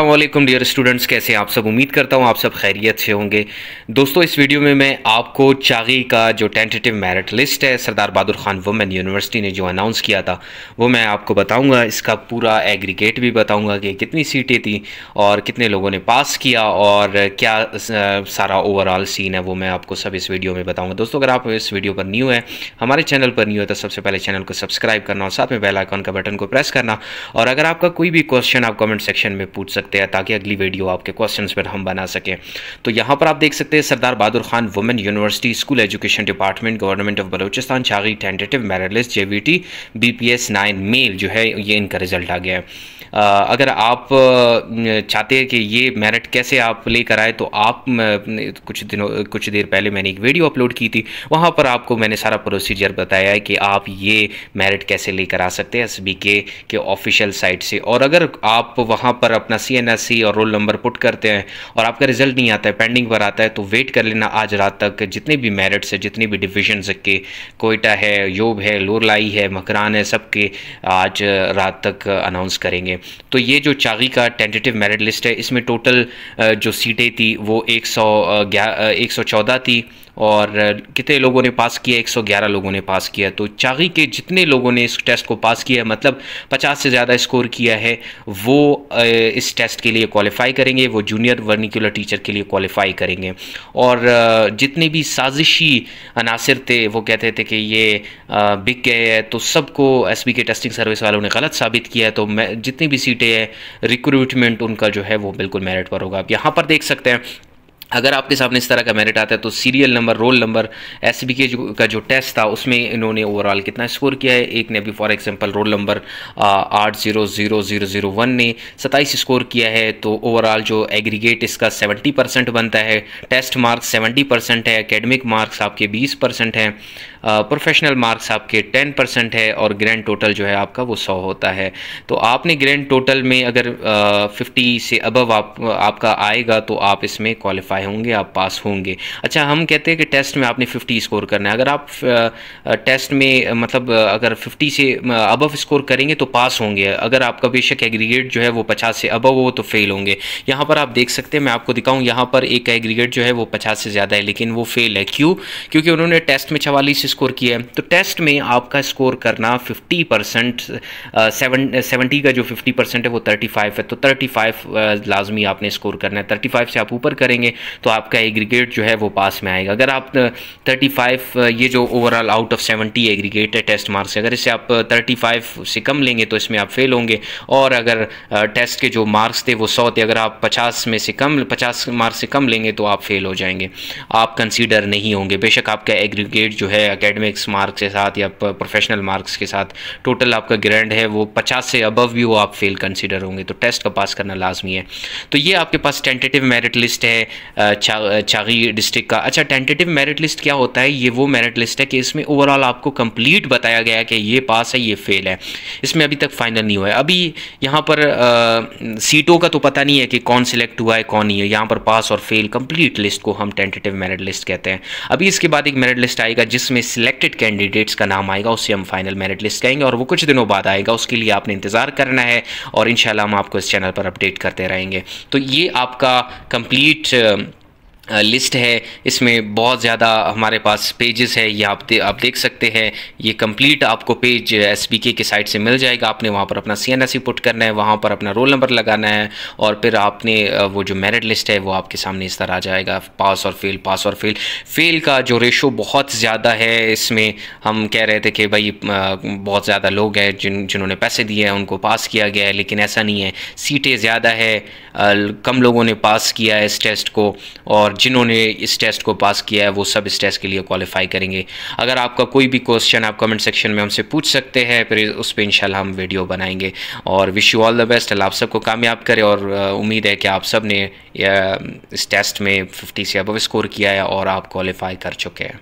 अस्सलाम वालेकुम dear students, कैसे आप सब। उम्मीद करता हूँ आप सब खैरियत से होंगे। दोस्तों, इस वीडियो में मैं आपको चागी का जो टेंटेटिव मेरिट लिस्ट है सरदार बहादुर खान वुमेन यूनिवर्सिटी ने जो अनाउंस किया था वो मैं आपको बताऊंगा। इसका पूरा एग्रीगेट भी बताऊंगा कि कितनी सीटें थी और कितने लोगों ने पास किया और क्या सारा ओवरऑल सीन है वो मैं आपको सब इस वीडियो में बताऊँगा। दोस्तों, अगर आप इस वीडियो पर न्यू है, हमारे चैनल पर न्यू है, तो सबसे पहले चैनल को सब्सक्राइब करना और साथ में बेल आइकन का बटन को प्रेस करना। और अगर आपका कोई भी क्वेश्चन आप कमेंट सेक्शन में पूछ सकते हैं ताकि अगली वीडियो आपके क्वेश्चंस पर हम बना सकें। तो यहाँ पर आप देख सकते हैं Sardar Bahadur Khan women university school education department government of Balochistan Chagai tentative merit list JVT BPS 9 male जो है ये इनका रिजल्ट आ गया है। अगर आप चाहते हैं कि ये मेरिट कैसे आप लेकर आए तो आप कुछ देर पहले मैंने एक वीडियो अपलोड की थी, वहाँ पर आपको मैंने सारा प्रोसीजर बताया है कि आप ये मेरिट कैसे लेकर आ सकते हैं SBK के ऑफिशियल साइट से। और अगर आप वहाँ पर अपना CNSC और रोल नंबर पुट करते हैं और आपका रिजल्ट नहीं आता है, पेंडिंग पर आता है, तो वेट कर लेना। आज रात तक जितने भी मेरिट्स है, जितने भी डिविजन के, कोयटा है, योब है, लोरलाई है, मकरान है, सबके आज रात तक अनाउंस करेंगे। तो ये जो चागी का टेंटेटिव मेरिट लिस्ट है इसमें टोटल जो सीटें थी वो 114 थी और कितने लोगों ने पास किया, 111 लोगों ने पास किया। तो चागी के जितने लोगों ने इस टेस्ट को पास किया, मतलब 50 से ज़्यादा स्कोर किया है, वो इस टेस्ट के लिए क्वालिफाई करेंगे, वो जूनियर वर्निकुलर टीचर के लिए क्वालिफाई करेंगे। और जितने भी साजिशी अनासिर थे वो कहते थे कि ये बिक गए हैं, तो सबको SBK टेस्टिंग सर्विस वालों ने गलत साबित किया है। तो जितनी भी सीटें हैं, रिक्रूटमेंट उनका जो है वो बिल्कुल मेरिट पर होगा। आप यहाँ पर देख सकते हैं, अगर आपके सामने इस तरह का मेरिट आता है तो serial number, roll number, SBK का जो टेस्ट था उसमें इन्होंने ओवरऑल कितना स्कोर किया है। एक ने अभी फॉर एग्जांपल रोल नंबर 800001 ने 27 स्कोर किया है। तो ओवरऑल जो एग्रीगेट इसका 70% बनता है। टेस्ट मार्क्स 70% है, एकेडमिक मार्क्स आपके 20% हैं, प्रोफेशनल मार्क्स आपके 10% है और ग्रैंड टोटल जो है आपका वो 100 होता है। तो आपने ग्रैंड टोटल में अगर 50 से अबव आपका आएगा तो आप इसमें क्वालिफाई होंगे, आप पास होंगे। अच्छा, हम कहते हैं कि टेस्ट में आपने 50 स्कोर करना है। अगर आप टेस्ट में मतलब अगर 50 से अबव स्कोर करेंगे तो पास होंगे। अगर आपका बेशक एग्रीगेट जो है वो 50 से अबव हो तो फेल होंगे। यहाँ पर आप देख सकते हैं, मैं आपको दिखाऊँ, यहाँ पर एक एग्रीगेट जो है वो 50 से ज़्यादा है लेकिन वो फेल है। क्यों? क्योंकि उन्होंने टेस्ट में 44 स्कोर किया है। तो टेस्ट में आपका स्कोर करना 50%, 70 का जो 50% है वो 35 है। तो 35 लाजमी आपने स्कोर करना है। 35 से आप ऊपर करेंगे तो आपका एग्रीगेट जो है वो पास में आएगा। अगर आप 35, ये जो ओवरऑल आउट ऑफ 70 एग्रीगेट है टेस्ट मार्क्स, अगर इससे आप 35 से कम लेंगे तो इसमें आप फेल होंगे। और अगर टेस्ट के जो मार्क्स थे वो 100 थे, अगर आप 50 मार्क्स से कम लेंगे तो आप फेल हो जाएंगे, आप कंसीडर नहीं होंगे। बेशक आपका एग्रीगेट जो है एकेडमिक्स मार्क्स के साथ या प्रोफेशनल मार्क्स के साथ टोटल आपका ग्रेड है वो 50 से अबव भी हो, आप फेल कंसीडर होंगे। तो टेस्ट का पास करना लाजमी है। तो ये आपके पास टेंटेटिव मेरिट लिस्ट है चागी डिस्ट्रिक्ट का। अच्छा, टेंटेटिव मेरिट लिस्ट क्या होता है? ये वो मेरिट लिस्ट है कि इसमें ओवरऑल आपको कंप्लीट बताया गया है कि ये पास है, ये फेल है। इसमें अभी तक फाइनल नहीं हुआ है। अभी यहाँ पर सीटों का तो पता नहीं है कि कौन सिलेक्ट हुआ है कौन नहीं है। यहाँ पर पास और फेल कंप्लीट लिस्ट को हम टेंटेटिव मेरिट लिस्ट कहते हैं। अभी इसके बाद एक मेरिट लिस्ट आएगा जिसमें सिलेक्टेड कैंडिडेट्स का नाम आएगा, उससे हम फाइनल मेरिट लिस्ट कहेंगे और वो कुछ दिनों बाद आएगा। उसके लिए आपने इंतज़ार करना है और इंशाल्लाह हम आपको इस चैनल पर अपडेट करते रहेंगे। तो ये आपका कंप्लीट लिस्ट है। इसमें बहुत ज़्यादा हमारे पास पेजेस है, ये आप देख सकते हैं। ये कंप्लीट आपको पेज SBK की साइट से मिल जाएगा। आपने वहाँ पर अपना CNSC पुट करना है, वहाँ पर अपना रोल नंबर लगाना है और फिर आपने वो जो मेरिट लिस्ट है वो आपके सामने इस तरह आ जाएगा। पास और फेल, पास और फेल। फेल का जो रेशो बहुत ज़्यादा है। इसमें हम कह रहे थे कि भाई बहुत ज़्यादा लोग हैं जिन्होंने पैसे दिए हैं उनको पास किया गया है, लेकिन ऐसा नहीं है। सीटें ज़्यादा है, कम लोगों ने पास किया है इस टेस्ट को और जिन्होंने इस टेस्ट को पास किया है वो सब इस टेस्ट के लिए क्वालिफाई करेंगे। अगर आपका कोई भी क्वेश्चन आप कमेंट सेक्शन में हमसे पूछ सकते हैं, फिर उस पर इंशाल्लाह हम वीडियो बनाएंगे। और wish you all the best. अल्लाह आप सबको कामयाब करे और उम्मीद है कि आप सब ने इस टेस्ट में 50 से अबव स्कोर किया है और आप क्वालिफाई कर चुके हैं।